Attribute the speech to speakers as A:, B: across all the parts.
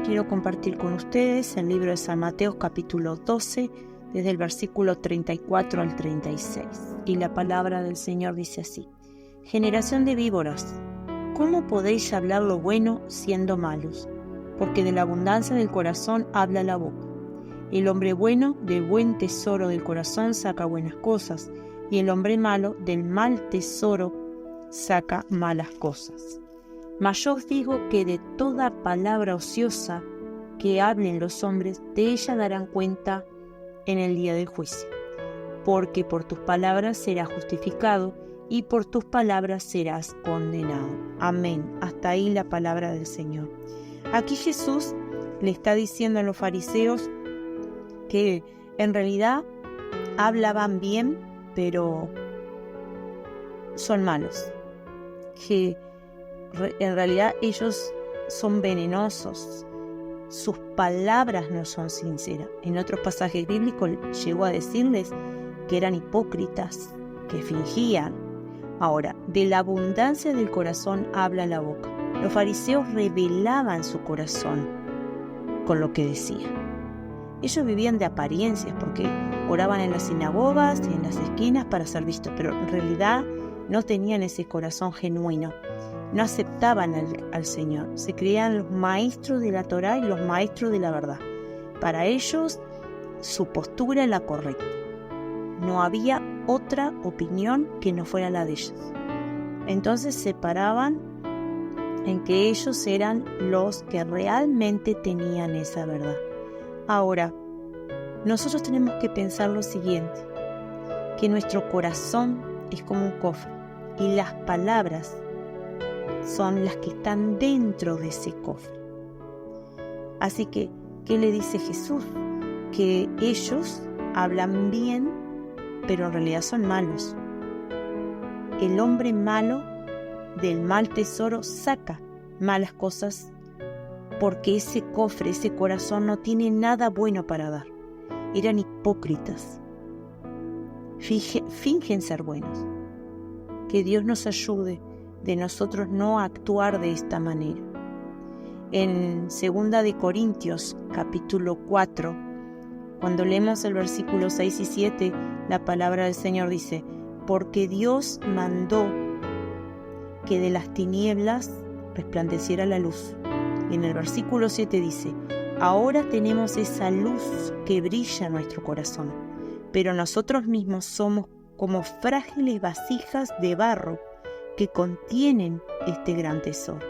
A: quiero compartir con ustedes el libro de San Mateo capítulo 12, desde el versículo 34 al 36. Y la palabra del Señor dice así: Generación de víboras, ¿cómo podéis hablar lo bueno siendo malos? Porque de la abundancia del corazón habla la boca. El hombre bueno del buen tesoro del corazón saca buenas cosas, y el hombre malo del mal tesoro saca malas cosas. Mas yo os digo que de toda palabra ociosa que hablen los hombres, de ella darán cuenta en el día del juicio. Porque por tus palabras serás justificado, y por tus palabras serás condenado. Amén. Hasta ahí la palabra del Señor. Aquí Jesús le está diciendo a los fariseos que en realidad hablaban bien, pero son malos. Que en realidad ellos son venenosos. Sus palabras no son sinceras. En otros pasajes bíblicos llegó a decirles que eran hipócritas, que fingían. Ahora, de la abundancia del corazón habla la boca. Los fariseos revelaban su corazón con lo que decían. Ellos vivían de apariencias porque oraban en las sinagogas y en las esquinas para ser vistos, pero en realidad no tenían ese corazón genuino. No aceptaban al Señor. Se creían los maestros de la Torá y los maestros de la verdad. Para ellos, su postura era la correcta. No había otra opinión que no fuera la de ellos. Entonces se paraban en que ellos eran los que realmente tenían esa verdad. Ahora, nosotros tenemos que pensar lo siguiente, que nuestro corazón es como un cofre y las palabras son las que están dentro de ese cofre. Así que, ¿qué le dice Jesús? Que ellos hablan bien, pero en realidad son malos. El hombre malo del mal tesoro saca malas cosas porque ese cofre, ese corazón no tiene nada bueno para dar. Eran hipócritas. Fingen ser buenos. Que Dios nos ayude de nosotros no actuar de esta manera. En 2 de Corintios capítulo 4, cuando leemos el versículo 6 y 7, la palabra del Señor dice: porque Dios mandó que de las tinieblas resplandeciera la luz. Y en el versículo 7 dice: ahora tenemos esa luz que brilla en nuestro corazón, pero nosotros mismos somos como frágiles vasijas de barro que contienen este gran tesoro.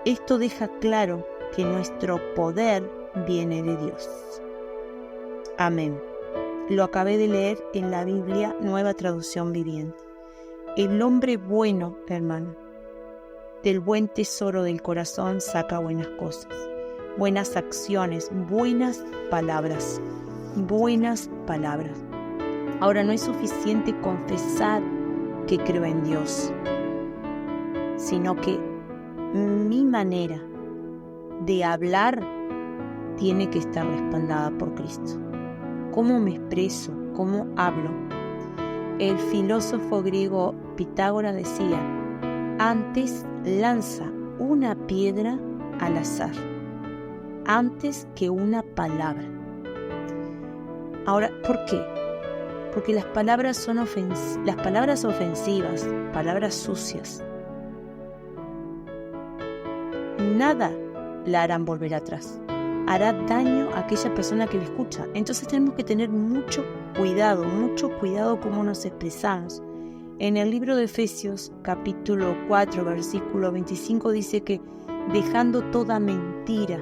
A: Esto deja claro que nuestro poder viene de Dios. Amén. Lo acabé de leer en la Biblia Nueva Traducción Viviente. El hombre bueno, hermano, del buen tesoro del corazón saca buenas cosas, buenas acciones, buenas palabras. Ahora, no es suficiente confesar que creo en Dios, sino que mi manera de hablar tiene que estar respaldada por Cristo. ¿Cómo me expreso? ¿Cómo hablo? El filósofo griego Pitágoras decía: antes lanza una piedra al azar, antes que una palabra. Ahora, ¿por qué? Porque las palabras son las palabras ofensivas, palabras sucias, nada la harán volver atrás. Hará daño a aquella persona que la escucha. Entonces tenemos que tener mucho cuidado cómo nos expresamos. En el libro de Efesios, capítulo 4, versículo 25, dice que dejando toda mentira,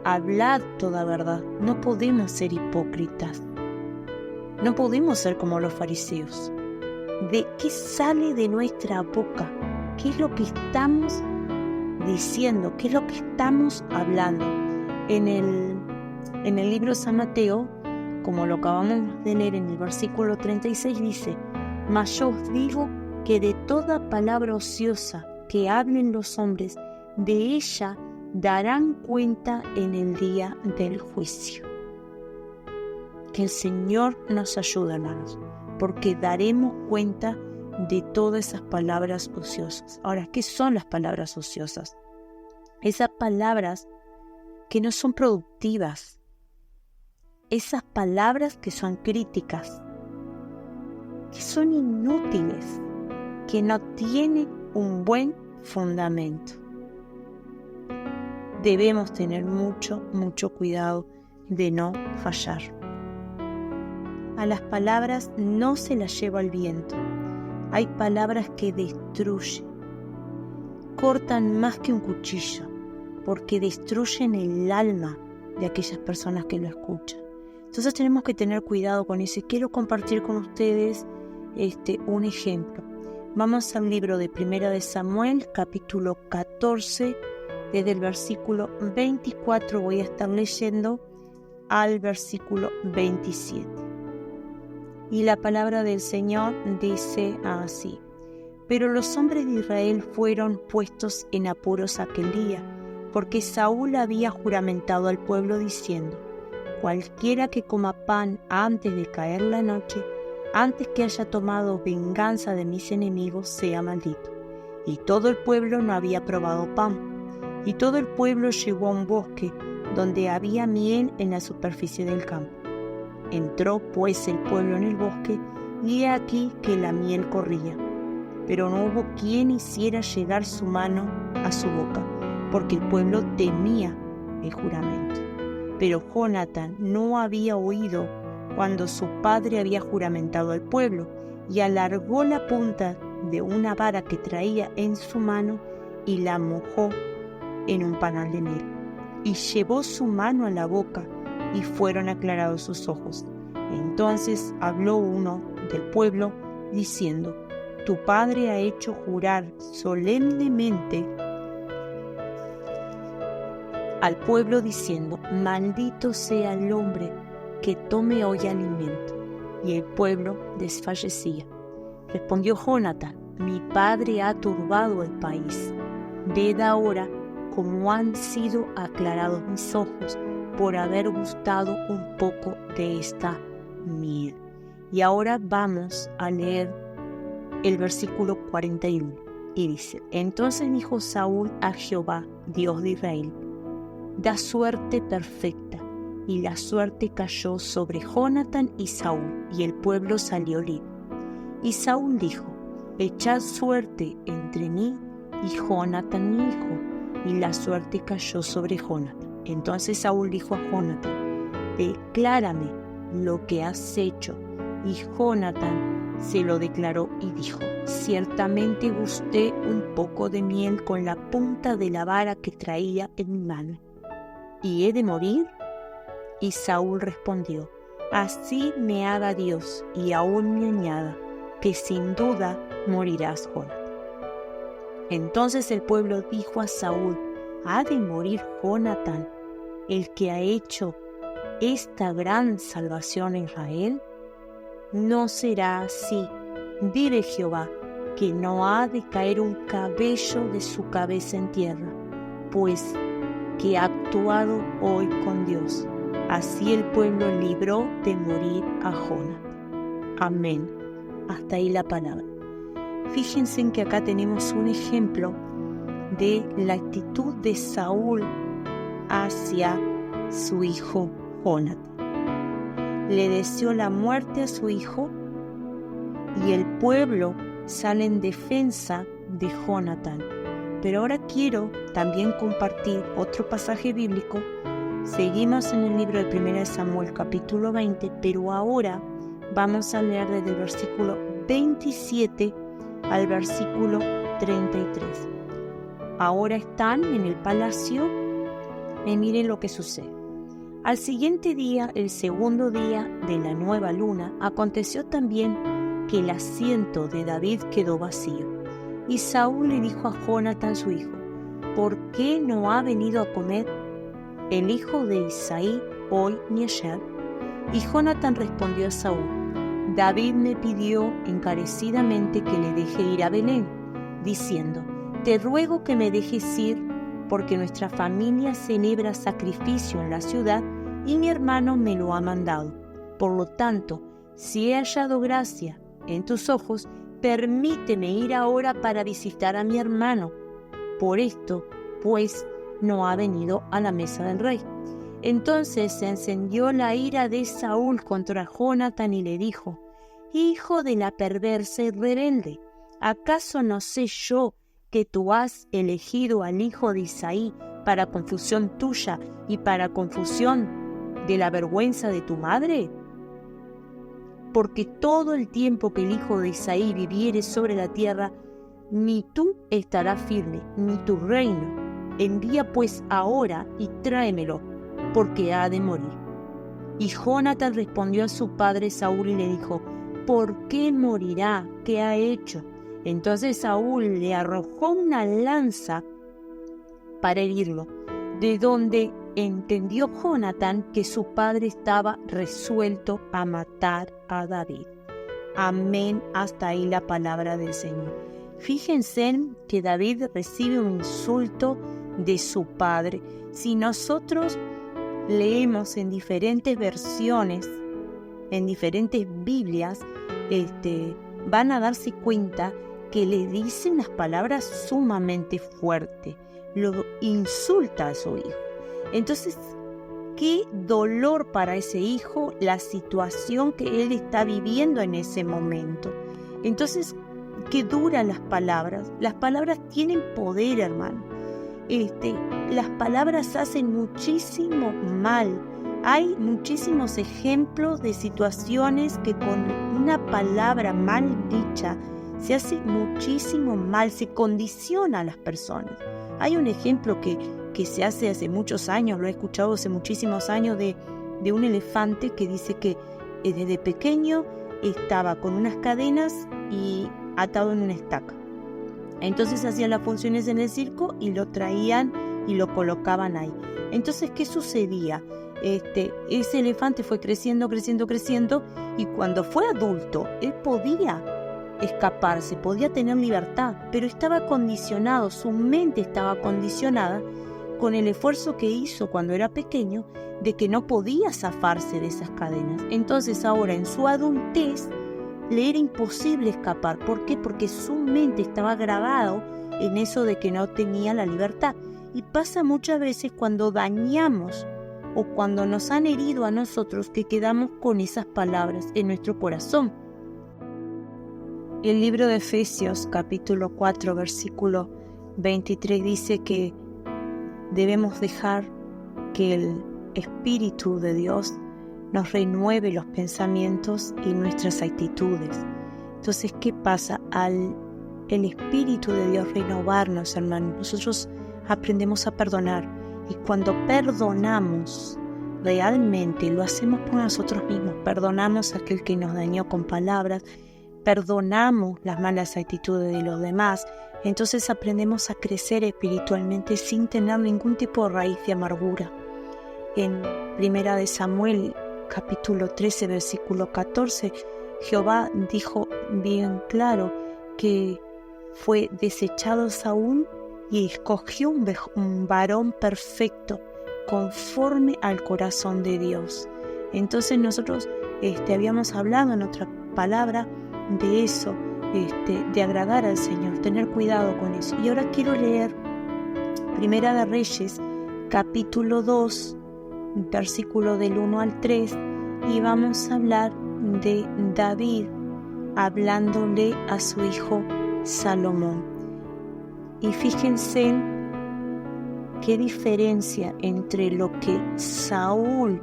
A: hablad toda verdad. No podemos ser hipócritas. No podemos ser como los fariseos. ¿De qué sale de nuestra boca? ¿Qué es lo que estamos diciendo? ¿Qué es lo que estamos hablando? En el libro de San Mateo, como lo acabamos de leer en el versículo 36, dice: mas yo os digo que de toda palabra ociosa que hablen los hombres, de ella darán cuenta en el día del juicio. Que el Señor nos ayude, hermanos, porque daremos cuenta de todas esas palabras ociosas. Ahora, ¿qué son las palabras ociosas? Esas palabras que no son productivas, esas palabras que son críticas, que son inútiles, que no tienen un buen fundamento. Debemos tener mucho cuidado de no fallar. A las palabras no se las lleva el viento. Hay palabras que destruyen, cortan más que un cuchillo, porque destruyen el alma de aquellas personas que lo escuchan. Entonces tenemos que tener cuidado con eso y quiero compartir con ustedes un ejemplo. Vamos al libro de Primera de Samuel, capítulo 14, desde el versículo 24 voy a estar leyendo al versículo 27. Y la palabra del Señor dice así: Pero los hombres de Israel fueron puestos en apuros aquel día, porque Saúl había juramentado al pueblo diciendo: Cualquiera que coma pan antes de caer la noche, antes que haya tomado venganza de mis enemigos, sea maldito. Y todo el pueblo no había probado pan. Y todo el pueblo llegó a un bosque donde había miel en la superficie del campo. Entró pues el pueblo en el bosque, y he aquí que la miel corría. Pero no hubo quien hiciera llegar su mano a su boca, porque el pueblo temía el juramento. Pero Jonatán no había oído cuando su padre había juramentado al pueblo, y alargó la punta de una vara que traía en su mano y la mojó en un panal de miel. Y llevó su mano a la boca, y fueron aclarados sus ojos. Entonces habló uno del pueblo, diciendo: Tu padre ha hecho jurar solemnemente al pueblo, diciendo: Maldito sea el hombre que tome hoy alimento. Y el pueblo desfallecía. Respondió Jonatán: Mi padre ha turbado el país. Ved ahora cómo han sido aclarados mis ojos por haber gustado un poco de esta miel. Y ahora vamos a leer el versículo 41. Y dice: Entonces dijo Saúl a Jehová, Dios de Israel: Da suerte perfecta. Y la suerte cayó sobre Jonatán y Saúl, y el pueblo salió libre. Y Saúl dijo: Echad suerte entre mí y Jonatán mi hijo. Y la suerte cayó sobre Jonatán. Entonces Saúl dijo a Jonatán: Declárame lo que has hecho. Y Jonatán se lo declaró y dijo: Ciertamente gusté un poco de miel con la punta de la vara que traía en mi mano. ¿Y he de morir? Y Saúl respondió: Así me haga Dios, y aún me añada, que sin duda morirás, Jonatán. Entonces el pueblo dijo a Saúl: ¿Ha de morir Jonatán, el que ha hecho esta gran salvación a Israel? No será así, vive Jehová, que no ha de caer un cabello de su cabeza en tierra, pues que ha actuado hoy con Dios. Así el pueblo libró de morir a Jonatán. Amén. Hasta ahí la palabra. Fíjense en que acá tenemos un ejemplo de la actitud de Saúl hacia su hijo Jonatán. Le deseó la muerte a su hijo y el pueblo sale en defensa de Jonatán. Pero ahora quiero también compartir otro pasaje bíblico. Seguimos en el libro de 1 Samuel capítulo 20, pero ahora vamos a leer desde el versículo 27 al versículo 33. Ahora están en el palacio y miren lo que sucede. Al siguiente día, el segundo día de la nueva luna, aconteció también que el asiento de David quedó vacío. Y Saúl le dijo a Jonatán su hijo: ¿Por qué no ha venido a comer el hijo de Isaí hoy ni ayer? Y Jonatán respondió a Saúl: David me pidió encarecidamente que le deje ir a Belén, diciendo: Te ruego que me dejes ir, porque nuestra familia celebra sacrificio en la ciudad y mi hermano me lo ha mandado. Por lo tanto, si he hallado gracia en tus ojos, permíteme ir ahora para visitar a mi hermano. Por esto, pues, no ha venido a la mesa del rey. Entonces se encendió la ira de Saúl contra Jonatán y le dijo: Hijo de la perversa y rebelde, ¿acaso no sé yo que tú has elegido al hijo de Isaí para confusión tuya y para confusión de la vergüenza de tu madre? Porque todo el tiempo que el hijo de Isaí viviere sobre la tierra, ni tú estarás firme, ni tu reino. Envía pues ahora y tráemelo, porque ha de morir. Y Jonatán respondió a su padre Saúl y le dijo: ¿Por qué morirá? ¿Qué ha hecho? Entonces Saúl le arrojó una lanza para herirlo, de donde entendió Jonatán que su padre estaba resuelto a matar a David. Amén. Hasta ahí la palabra del Señor. Fíjense que David recibe un insulto de su padre. Si nosotros leemos en diferentes versiones, en diferentes Biblias, van a darse cuenta que le dicen las palabras sumamente fuertes. Lo insulta a su hijo. Entonces, qué dolor para ese hijo la situación que él está viviendo en ese momento. Entonces, qué duras las palabras. Las palabras tienen poder, hermano. Las palabras hacen muchísimo mal. Hay muchísimos ejemplos de situaciones que con una palabra mal dicha se hace muchísimo mal, se condiciona a las personas. Hay un ejemplo que se hace muchos años, lo he escuchado hace muchísimos años, de un elefante que dice que desde pequeño estaba con unas cadenas y atado en una estaca. Entonces hacían las funciones en el circo y lo traían y lo colocaban ahí. Entonces, ¿qué sucedía? Ese elefante fue creciendo y cuando fue adulto, él podía escaparse, podía tener libertad, pero estaba condicionado, su mente estaba condicionada con el esfuerzo que hizo cuando era pequeño de que no podía zafarse de esas cadenas. Entonces ahora en su adultez le era imposible escapar. ¿Por qué? Porque su mente estaba grabado en eso de que no tenía la libertad. Y pasa muchas veces cuando dañamos o cuando nos han herido a nosotros, que quedamos con esas palabras en nuestro corazón. El libro de Efesios capítulo 4 versículo 23 dice que debemos dejar que el Espíritu de Dios nos renueve los pensamientos y nuestras actitudes. Entonces, ¿qué pasa? Al el Espíritu de Dios renovarnos, hermanos, nosotros aprendemos a perdonar. Y cuando perdonamos, realmente lo hacemos por nosotros mismos. Perdonamos a aquel que nos dañó con palabras, perdonamos las malas actitudes de los demás. Entonces aprendemos a crecer espiritualmente sin tener ningún tipo de raíz de amargura. En 1 de Samuel, capítulo 13, versículo 14, Jehová dijo bien claro que fue desechado Saúl y escogió un varón perfecto conforme al corazón de Dios. Entonces nosotros habíamos hablado en otra palabra de eso, de agradar al Señor, tener cuidado con eso. Y ahora quiero leer Primera de Reyes, capítulo 2, versículo del 1 al 3, y vamos a hablar de David hablándole a su hijo Salomón. Y fíjense qué diferencia entre lo que Saúl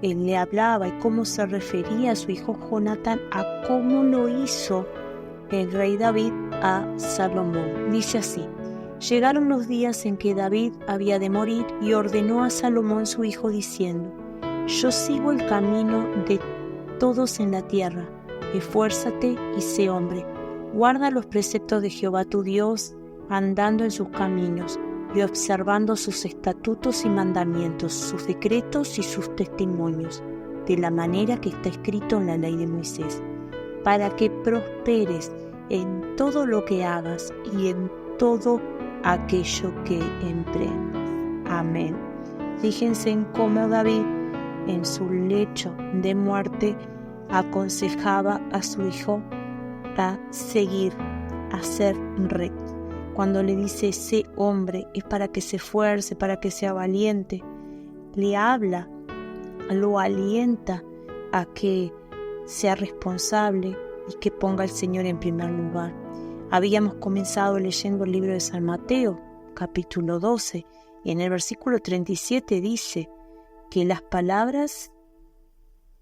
A: le hablaba y cómo se refería a su hijo Jonatán a cómo lo hizo el rey David a Salomón. Dice así: llegaron los días en que David había de morir y ordenó a Salomón su hijo diciendo: yo sigo el camino de todos en la tierra, esfuérzate y sé hombre, guarda los preceptos de Jehová tu Dios, andando en sus caminos y observando sus estatutos y mandamientos, sus decretos y sus testimonios, de la manera que está escrito en la ley de Moisés, para que prosperes en todo lo que hagas y en todo aquello que emprendas. Amén. Fíjense en cómo David, en su lecho de muerte, aconsejaba a su hijo a seguir, a ser recto. cuando le dice sé hombre, es para que se esfuerce, para que sea valiente. Le habla, lo alienta a que sea responsable y que ponga al Señor en primer lugar. Habíamos comenzado leyendo el libro de San Mateo, capítulo 12, y en el versículo 37 dice que las palabras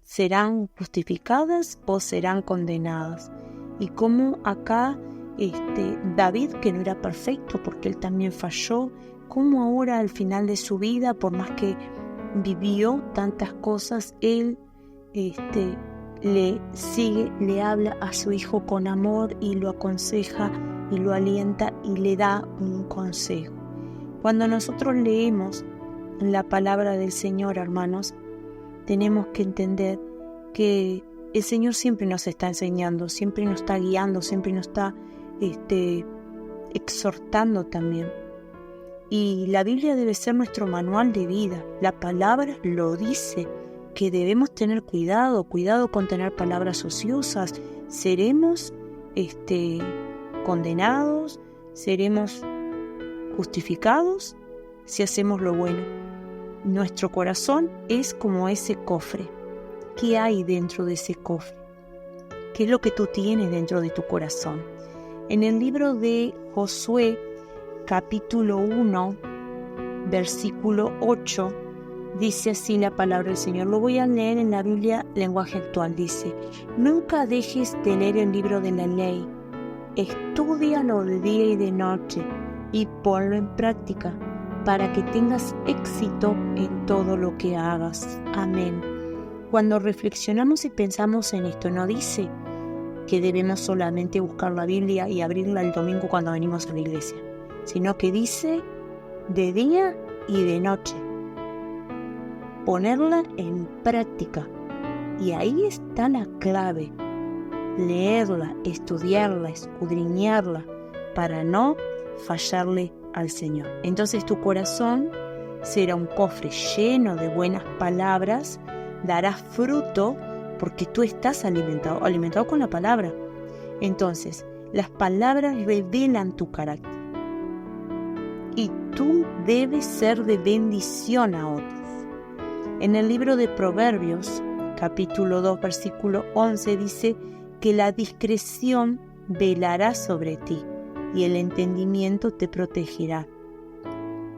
A: serán justificadas o serán condenadas. Y como acá David, que no era perfecto porque él también falló, como ahora al final de su vida, por más que vivió tantas cosas, él le habla a su hijo con amor y lo aconseja y lo alienta y le da un consejo. Cuando nosotros leemos la palabra del Señor, hermanos, tenemos que entender que el Señor siempre nos está enseñando, siempre nos está guiando, siempre nos está exhortando también. Y la Biblia debe ser nuestro manual de vida. La palabra lo dice, que debemos tener cuidado con tener palabras ociosas. Seremos condenados, seremos justificados si hacemos lo bueno. Nuestro corazón es como ese cofre. ¿Qué hay dentro de ese cofre? ¿Qué es lo que tú tienes dentro de tu corazón? En el libro de Josué, capítulo 1, versículo 8, dice así la palabra del Señor. Lo voy a leer en la Biblia, lenguaje actual. Dice: nunca dejes de leer el libro de la ley. Estúdialo de día y de noche y ponlo en práctica para que tengas éxito en todo lo que hagas. Amén. Cuando reflexionamos y pensamos en esto, no dice que debemos solamente buscar la Biblia y abrirla el domingo cuando venimos a la iglesia, sino que dice de día y de noche. Ponerla en práctica. Y ahí está la clave. Leerla, estudiarla, escudriñarla, para no fallarle al Señor. Entonces tu corazón será un cofre lleno de buenas palabras, darás fruto porque tú estás alimentado con la palabra. Entonces, las palabras revelan tu carácter y tú debes ser de bendición a otros. En el libro de Proverbios, capítulo 2, versículo 11, dice que la discreción velará sobre ti y el entendimiento te protegerá.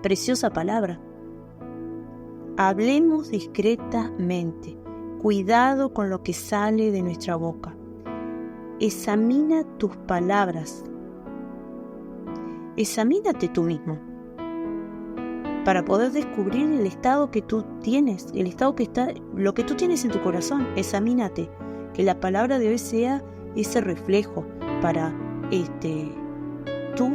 A: Preciosa palabra. Hablemos discretamente. Cuidado con lo que sale de nuestra boca. Examina tus palabras. Examínate tú mismo para poder descubrir el estado que tú tienes, lo que tú tienes en tu corazón. Examínate, que la palabra de hoy sea ese reflejo para tú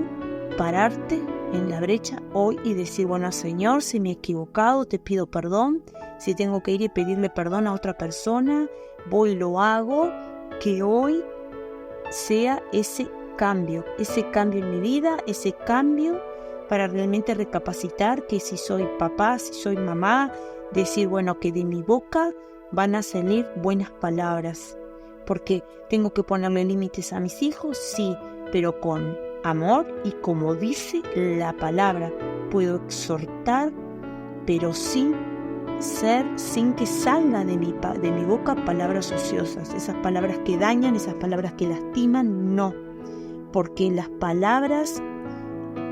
A: pararte en la brecha hoy y decir: bueno, Señor, si me he equivocado, te pido perdón. Si tengo que ir y pedirle perdón a otra persona, voy y lo hago. Que hoy sea ese cambio en mi vida, ese cambio para realmente recapacitar que si soy papá, si soy mamá, decir, bueno, que de mi boca van a salir buenas palabras. Porque tengo que ponerle límites a mis hijos, sí, pero con amor y como dice la palabra. Puedo exhortar, pero sin que salga de mi boca palabras ociosas, esas palabras que dañan, esas palabras que lastiman, no. Porque las palabras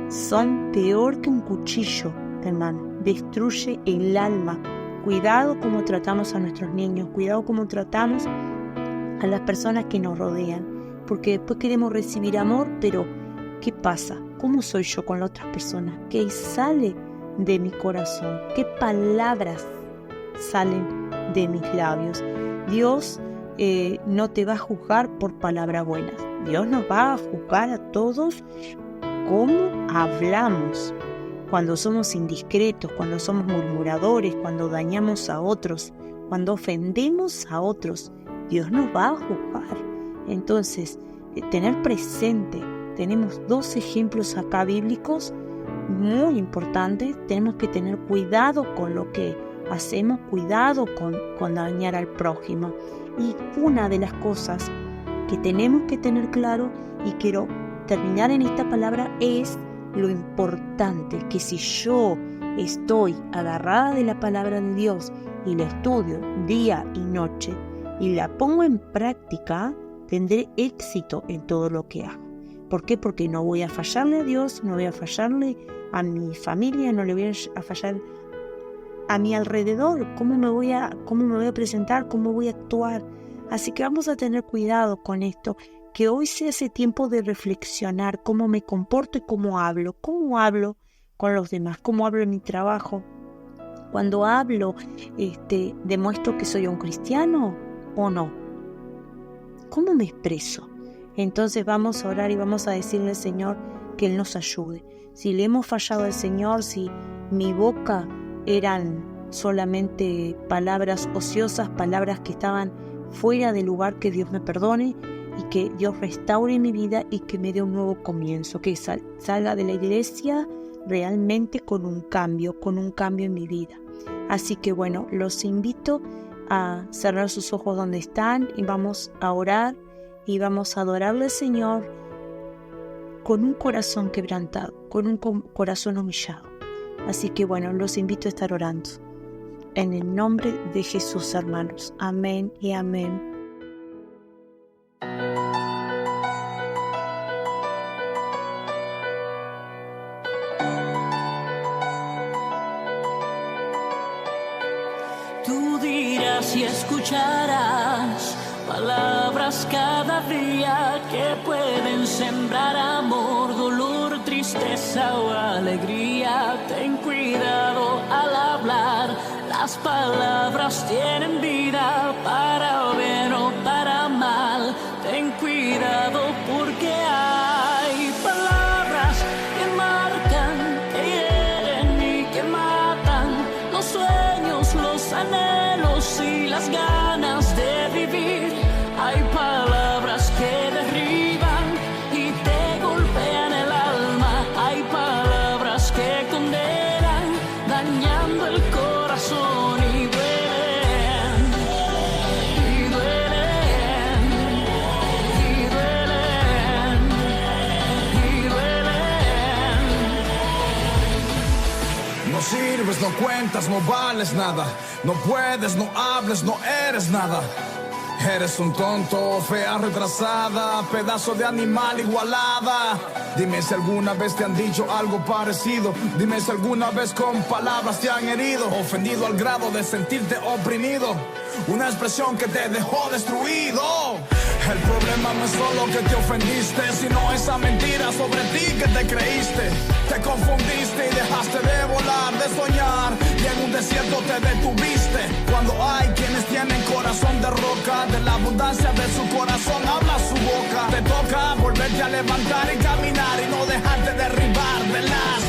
A: son peor que un cuchillo, hermano. Destruye el alma. Cuidado cómo tratamos a nuestros niños, cuidado cómo tratamos a las personas que nos rodean, porque después queremos recibir amor, pero ¿qué pasa? ¿Cómo soy yo con las otras personas? ¿Qué sale de mi corazón? ¿Qué palabras salen de mis labios? Dios no te va a juzgar por palabras buenas. Dios nos va a juzgar a todos cómo hablamos, cuando somos indiscretos, cuando somos murmuradores, cuando dañamos a otros, cuando ofendemos a otros. Dios nos va a juzgar. Entonces, tener presente, tenemos 2 ejemplos acá bíblicos muy importantes. Tenemos que tener cuidado con lo que hacemos, cuidado con dañar al prójimo. Y una de las cosas que tenemos que tener claro, y quiero terminar en esta palabra es lo importante, que si yo estoy agarrada de la palabra de Dios y la estudio día y noche y la pongo en práctica, tendré éxito en todo lo que hago. ¿Por qué? Porque no voy a fallarle a Dios, no voy a fallarle a mi familia, no le voy a fallar a mi alrededor. ¿Cómo me voy a presentar? ¿Cómo voy a actuar? Así que vamos a tener cuidado con esto, que hoy sea ese tiempo de reflexionar cómo me comporto y cómo hablo con los demás, cómo hablo en mi trabajo. Cuando hablo, ¿demuestro que soy un cristiano o no? ¿Cómo me expreso? Entonces vamos a orar y vamos a decirle al Señor que Él nos ayude. Si le hemos fallado al Señor, si mi boca eran solamente palabras ociosas, palabras que estaban fuera del lugar, que Dios me perdone y que Dios restaure mi vida y que me dé un nuevo comienzo, que salga de la iglesia realmente con un cambio en mi vida. Así que bueno, los invito a cerrar sus ojos donde están y vamos a orar y vamos a adorarle al Señor con un corazón quebrantado, con un corazón humillado. Así que bueno, los invito a estar orando. En el nombre de Jesús, hermanos. Amén y amén.
B: Tú dirás y escucharás palabras cada día que pueden sembrar amor, dolor, tristeza o alegría. Ten cuidado al hablar, las palabras tienen vida, para bien o para mal. Ten cuidado porque hay palabras que marcan, que hieren y que matan los sueños, los anhelos y las ganas de vivir. Hay palabras que derriban y te golpean el alma. Hay palabras que condenan, dañando el corazón y duelen, y duelen, y duelen, y duelen.
C: No sirves, no cuentas, no vales nada. No puedes, no hables, no eres nada. Eres un tonto, fea retrasada, pedazo de animal igualada. Dime si alguna vez te han dicho algo parecido. Dime si alguna vez con palabras te han herido, ofendido al grado de sentirte oprimido. Una expresión que te dejó destruido. El problema no es solo que te ofendiste, sino esa mentira sobre ti que te creíste. Te confundiste y dejaste de volar, de soñar, y en un desierto te detuviste. Cuando hay quienes tienen corazón de roca, de la abundancia de su corazón habla su boca. Te toca volverte a levantar y caminar y no dejarte derribar de las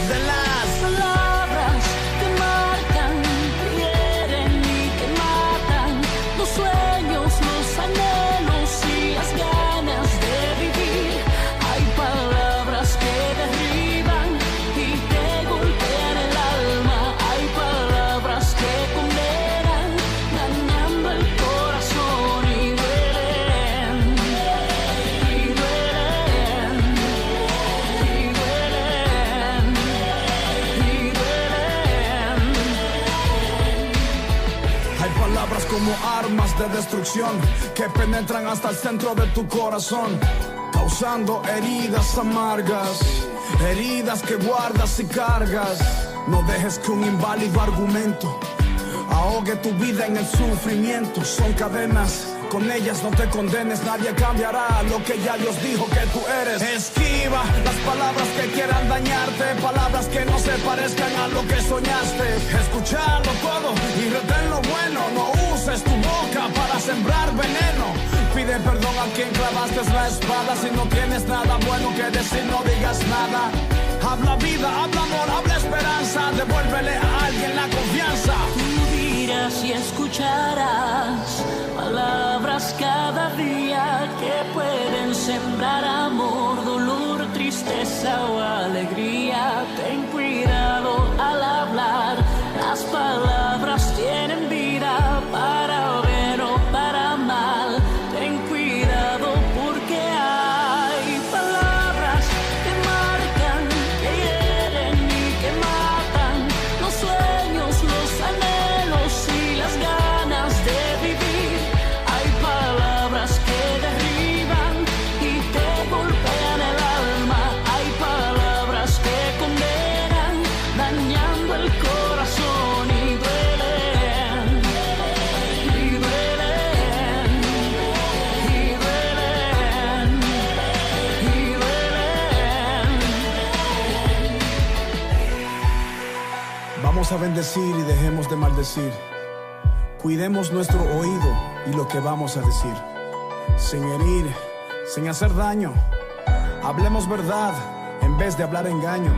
B: palabras que marcan, que hieren y que matan los sueños, los anhelos y las ganas de vivir. Hay palabras que derriban y te golpean el alma. Hay palabras que condenan, dañando el corazón y duelen, y duelen, y duelen, y duelen.
C: Hay palabras como armas de destrucción que penetran hasta el centro de tu corazón, causando heridas amargas, heridas que guardas y cargas. No dejes que un inválido argumento ahogue tu vida en el sufrimiento. Son cadenas, con ellas no te condenes. Nadie cambiará lo que ya Dios dijo que tú eres. Esquiva las palabras que quieran dañarte, palabras que no se parezcan a lo que soñaste. Escucharlo todo y retén lo bueno. No uses tu boca para sembrar veneno. Pide perdón a quien clavaste la espada. Si no tienes nada bueno que decir, no digas nada. Habla vida, habla amor, habla esperanza. Devuélvele a alguien la confianza.
B: Tú dirás y escucharás palabras cada día que pueden sembrar amor, dolor, tristeza o alegría. Ten cuidado al hablar, las palabras tienen vida, para bien o para mal. Ten cuidado porque hay palabras
C: Aprendamos a bendecir y dejemos de maldecir. Cuidemos nuestro oído y lo que vamos a decir. Sin herir, sin hacer daño. Hablemos verdad en vez de hablar engaño.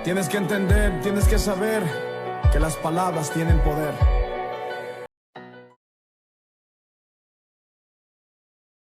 C: Tienes que entender, tienes que saber que las palabras tienen poder.